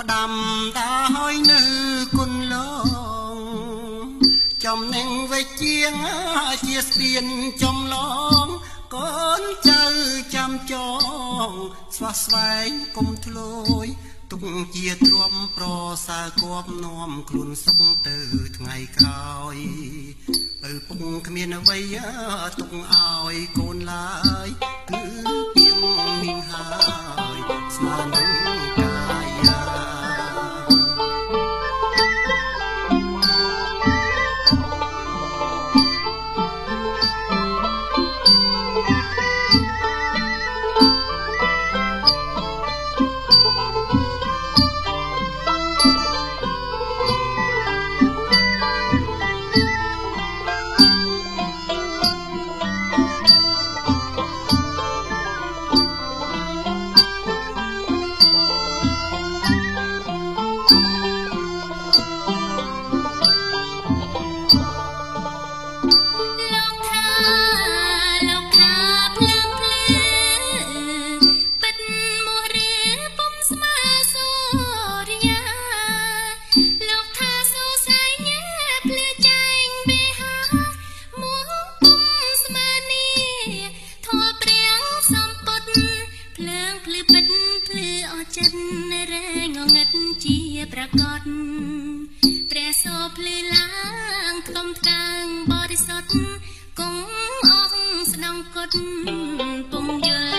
ផ្ដាំដាហើយនៅគុណលងចំនឹងវិជាងជាស្ពានចំឡងកូនចៅចាំចងស្វះស្វែងគុំធ្លួយទុកជាទ្រាំប្រសើរគប់នាំខ្លួនសុខទៅថ្ងៃក្រោយឪពុកគ្មានអ្វីទុកឲ្យកូនឡើយគឺពីងមីងហើយស្មើនឹងជាប្រកបព្រះសោភ្លឺឡើងថ្លុំថ្កើងបរិសុទ្ធគង់អង្គស្ដងគុតពងយល់